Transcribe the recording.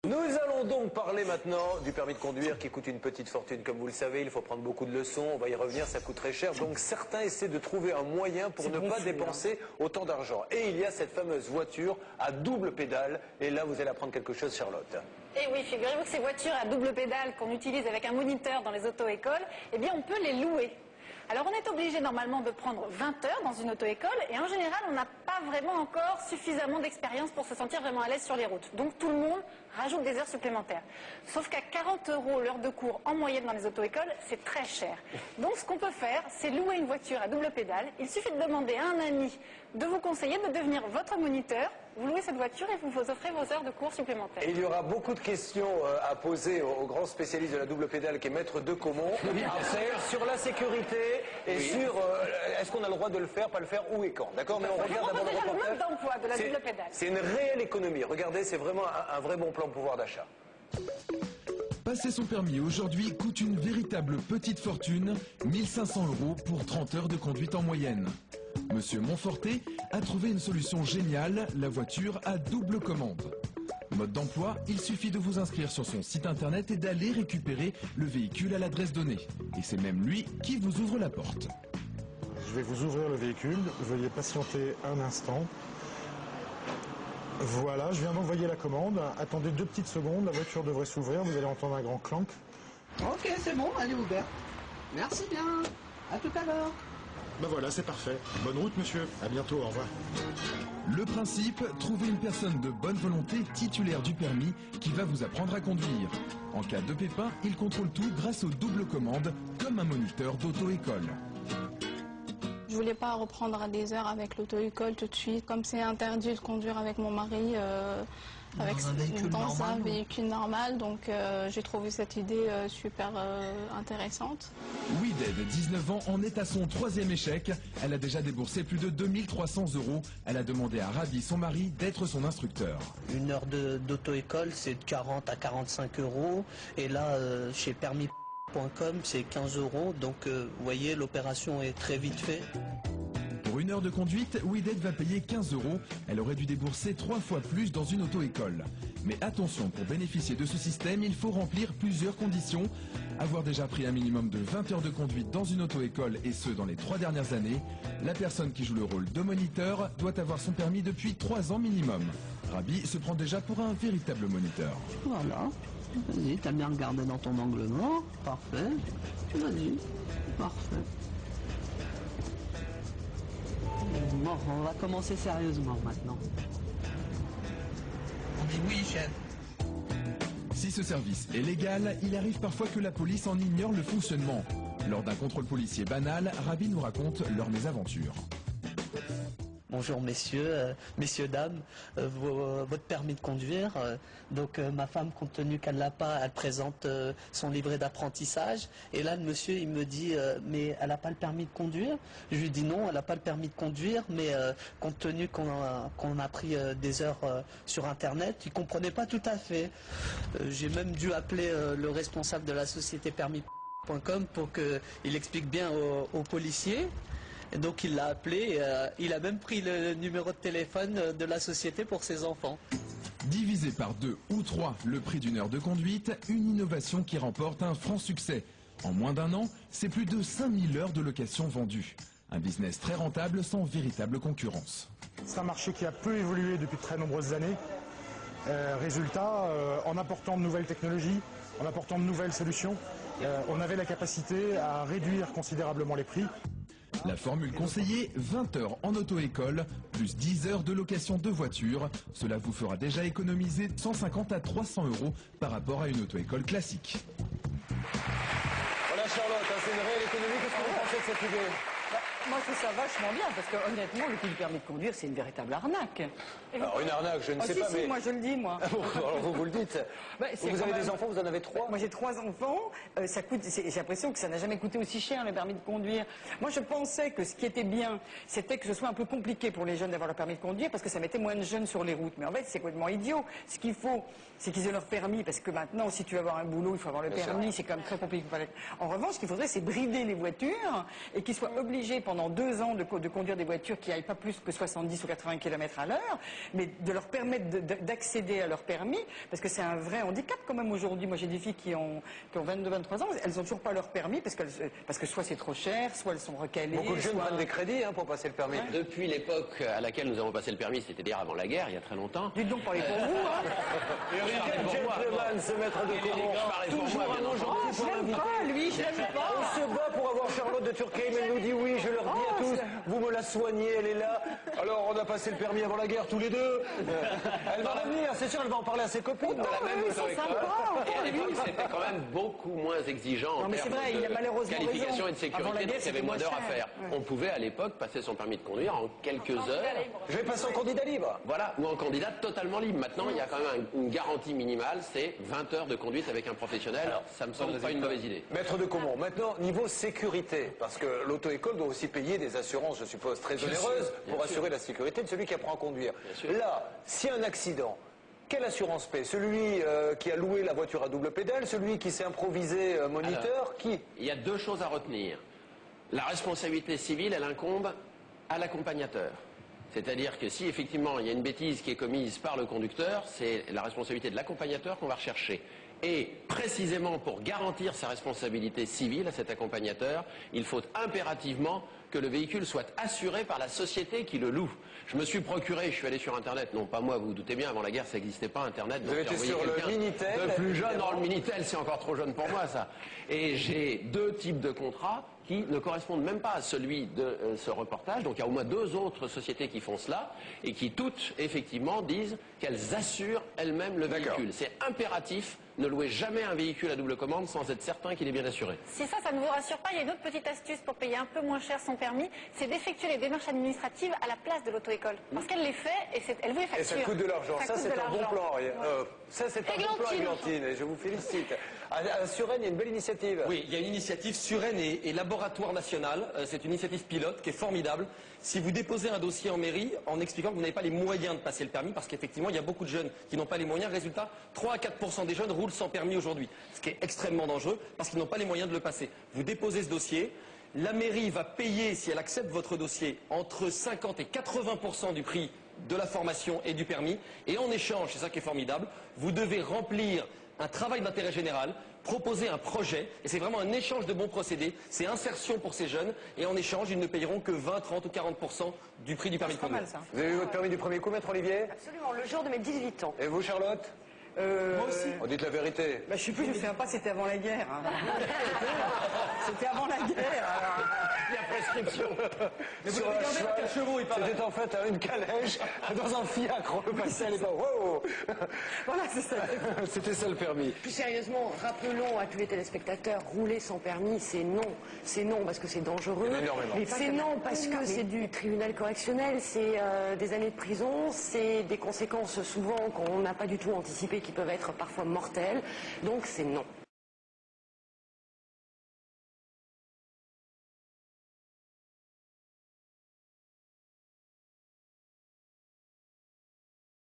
Nous allons donc parler maintenant du permis de conduire qui coûte une petite fortune. Comme vous le savez, il faut prendre beaucoup de leçons, on va y revenir, ça coûte très cher. Donc certains essaient de trouver un moyen pour ne pas dépenser autant d'argent. Et il y a cette fameuse voiture à double pédale. Et là, vous allez apprendre quelque chose, Charlotte. Et oui, figurez-vous que ces voitures à double pédale qu'on utilise avec un moniteur dans les auto-écoles, eh bien on peut les louer. Alors on est obligé normalement de prendre 20 heures dans une auto-école et en général on n'a pas vraiment encore suffisamment d'expérience pour se sentir vraiment à l'aise sur les routes. Donc tout le monde rajoute des heures supplémentaires. Sauf qu'à 40 € l'heure de cours en moyenne dans les auto-écoles, c'est très cher. Donc ce qu'on peut faire, c'est louer une voiture à double pédale. Il suffit de demander à un ami de vous conseiller de devenir votre moniteur. Vous louez cette voiture et vous vous offrez vos heures de cours supplémentaires. Et il y aura beaucoup de questions à poser au grand spécialiste de la double pédale qui est Maître Decomont. Après, sur la sécurité et sur est-ce qu'on a le droit de le faire, pas le faire, où et quand. D'accord? Mais on regarde d'abord le reportage. Le mode d'emploi de la double pédale. C'est une réelle économie. Regardez, c'est vraiment un vrai bon plan de pouvoir d'achat. Passer son permis aujourd'hui coûte une véritable petite fortune, 1 500 € pour 30 heures de conduite en moyenne. Monsieur Montforté a trouvé une solution géniale, la voiture à double commande. Mode d'emploi, il suffit de vous inscrire sur son site internet et d'aller récupérer le véhicule à l'adresse donnée. Et c'est même lui qui vous ouvre la porte. Je vais vous ouvrir le véhicule, veuillez patienter un instant. Voilà, je viens d'envoyer la commande. Attendez 2 petites secondes, la voiture devrait s'ouvrir, vous allez entendre un grand clank. Ok, c'est bon, elle est ouverte. Merci bien, à tout à l'heure. Ben voilà, c'est parfait. Bonne route, monsieur. À bientôt, au revoir. Le principe, trouver une personne de bonne volonté titulaire du permis qui va vous apprendre à conduire. En cas de pépin, il contrôle tout grâce aux doubles commandes, comme un moniteur d'auto-école. Je voulais pas reprendre des heures avec l'auto-école tout de suite. Comme c'est interdit de conduire avec mon mari dans un véhicule normal, donc j'ai trouvé cette idée super intéressante. Wided, 19 ans, en est à son 3e échec. Elle a déjà déboursé plus de 2 300 €. Elle a demandé à Rabi, son mari, d'être son instructeur. Une heure d'auto-école, c'est de 40 à 45 €. Et là, chez permis.com, c'est 15 €. Donc, vous voyez, l'opération est très vite faite. Pour une heure de conduite, Wided va payer 15 €. Elle aurait dû débourser 3 fois plus dans une auto-école. Mais attention, pour bénéficier de ce système, il faut remplir plusieurs conditions. Avoir déjà pris un minimum de 20 heures de conduite dans une auto-école, et ce dans les 3 dernières années. La personne qui joue le rôle de moniteur doit avoir son permis depuis 3 ans minimum. Rabi se prend déjà pour un véritable moniteur. Voilà, vas-y, t'as bien regardé dans ton angle mort, parfait. Vas-y, parfait. Bon, on va commencer sérieusement maintenant. On dit oui, chef. Si ce service est légal, il arrive parfois que la police en ignore le fonctionnement. Lors d'un contrôle policier banal, Rabi nous raconte leur mésaventure. Bonjour messieurs, dames, votre permis de conduire. Donc ma femme, compte tenu qu'elle l'a pas, elle présente son livret d'apprentissage. Et là, le monsieur, il me dit, mais elle n'a pas le permis de conduire. Je lui dis non, elle n'a pas le permis de conduire, mais compte tenu qu'on a pris des heures sur Internet, il comprenait pas tout à fait. J'ai même dû appeler le responsable de la société permis.com pour qu'il explique bien aux policiers. Et donc il l'a appelé, il a même pris le numéro de téléphone de la société pour ses enfants. Divisé par 2 ou 3 le prix d'une heure de conduite, une innovation qui remporte un franc succès. En moins d'1 an, c'est plus de 5000 heures de location vendues. Un business très rentable sans véritable concurrence. C'est un marché qui a peu évolué depuis de très nombreuses années. Résultat, en apportant de nouvelles technologies, en apportant de nouvelles solutions, on avait la capacité à réduire considérablement les prix. La formule conseillée, 20 heures en auto-école, plus 10 heures de location de voiture. Cela vous fera déjà économiser 150 à 300 € par rapport à une auto-école classique. Voilà Charlotte, c'est une réelle économie. Qu'est-ce que vous pensez de cette idée? Moi, je trouve ça vachement bien, parce que honnêtement, le prix du permis de conduire, c'est une véritable arnaque. Alors, une arnaque, je ne sais pas, mais... moi, je le dis, moi. Alors, vous le dites. Vous avez des enfants, vous en avez 3? Moi, j'ai 3 enfants. Ça coûte. J'ai l'impression que ça n'a jamais coûté aussi cher, le permis de conduire. Moi, je pensais que ce qui était bien, c'était que ce soit un peu compliqué pour les jeunes d'avoir leur permis de conduire, parce que ça mettait moins de jeunes sur les routes. Mais en fait, c'est complètement idiot. Ce qu'il faut, c'est qu'ils aient leur permis, parce que maintenant, si tu veux avoir un boulot, il faut avoir le permis. C'est quand même très compliqué. En revanche, ce qu'il faudrait, c'est brider les voitures et qu'ils soient obligés pendant pendant 2 ans de conduire des voitures qui n'aillent pas plus que 70 ou 80 km à l'heure, mais de leur permettre d'accéder à leur permis, parce que c'est un vrai handicap quand même aujourd'hui. Moi j'ai des filles qui ont 22, 23 ans, elles n'ont toujours pas leur permis parce que soit c'est trop cher, soit elles sont recalées. Beaucoup de jeunes prennent des crédits pour passer le permis. Ouais. Depuis l'époque à laquelle nous avons passé le permis, c'est-à-dire avant la guerre, il y a très longtemps. Dites donc, parlez pour vous, hein. Quel gentleman, ce maître de Caumont. Toujours un mot gentil Je l'aime pas, lui, je l'aime pas. On se bat pour avoir Charlotte de Turckheim, elle nous dit oui, je leur dis à tous, vous me la soignez, elle est là. Alors on a passé le permis avant la guerre tous les deux. Elle va revenir, c'est sûr, elle va en parler à ses copines. Dans la même auto-école. Et à l'époque, c'était quand même beaucoup moins exigeant en termes de qualification et de sécurité, donc il y avait moins d'heures à faire. On pouvait à l'époque passer son permis de conduire en quelques heures. Je vais passer en candidat libre. Voilà, ou en candidat totalement libre. Maintenant, il y a quand même une garantie minimale, c'est 20 heures de conduite avec un professionnel. Alors, ça me semble pas une mauvaise idée. Maître de Caumont, maintenant, niveau sécurité, parce que l'auto-école doit aussi payer des assurances, je suppose, très onéreuses pour assurer la sécurité de celui qui apprend à conduire. Là, s'il y a un accident, quelle assurance paie? Celui qui a loué la voiture à double pédale, celui qui s'est improvisé moniteur, qui? Il y a 2 choses à retenir. La responsabilité civile, elle incombe à l'accompagnateur. C'est-à-dire que si effectivement il y a une bêtise qui est commise par le conducteur, c'est la responsabilité de l'accompagnateur qu'on va rechercher. Et précisément pour garantir sa responsabilité civile à cet accompagnateur, il faut impérativement que le véhicule soit assuré par la société qui le loue. Je me suis procuré, je suis allé sur Internet, non pas moi, vous vous doutez bien, avant la guerre ça n'existait pas Internet. Vous avez été sur le Minitel. De plus jeune, non, le Minitel c'est encore trop jeune pour moi ça. Et j'ai 2 types de contrats qui ne correspondent même pas à celui de ce reportage. Donc il y a au moins 2 autres sociétés qui font cela et qui toutes effectivement disent qu'elles assurent elles-mêmes le véhicule. C'est impératif. Ne louez jamais un véhicule à double commande sans être certain qu'il est bien assuré. Si ça ne vous rassure pas, il y a une autre petite astuce pour payer un peu moins cher son permis, c'est d'effectuer les démarches administratives à la place de l'auto-école. Parce qu'elle les fait et elle vous les facture. Et ça coûte de l'argent. Ça, c'est un bon plan. Ça, c'est un bon plan, Églantine, et je vous félicite. À Suresnes, il y a une belle initiative. Oui, il y a une initiative Suresnes et Laboratoire National. C'est une initiative pilote qui est formidable. Si vous déposez un dossier en mairie en expliquant que vous n'avez pas les moyens de passer le permis, parce qu'effectivement, il y a beaucoup de jeunes qui n'ont pas les moyens, résultat, 3 à 4% des jeunes roulent sans permis aujourd'hui, ce qui est extrêmement dangereux parce qu'ils n'ont pas les moyens de le passer. Vous déposez ce dossier, la mairie va payer, si elle accepte votre dossier, entre 50 et 80% du prix de la formation et du permis, et en échange, c'est ça qui est formidable, vous devez remplir un travail d'intérêt général, proposer un projet, et c'est vraiment un échange de bons procédés, c'est insertion pour ces jeunes, et en échange, ils ne payeront que 20, 30 ou 40% du prix du permis de conduire. Vous avez eu votre permis du premier coup, maître Olivier? Absolument, le jour de mes 18 ans. Et vous, Charlotte? Moi aussi. On dit la vérité. Je sais plus, je ne me souviens pas, c'était avant la guerre. Hein. C'était avant la guerre. Alors. Il y a prescription. Mais vous regardez à quel chevaux il paraît. C'était en fait une calèche dans un fiacre. On le passait à l'époque. Wow. Voilà, c'est ça. C'était ça le permis. Plus sérieusement, rappelons à tous les téléspectateurs, rouler sans permis, c'est non. C'est non parce que c'est dangereux. C'est non parce que c'est du tribunal correctionnel, c'est des années de prison, c'est des conséquences souvent qu'on n'a pas du tout anticipées qui peuvent être parfois mortelles. Donc c'est non.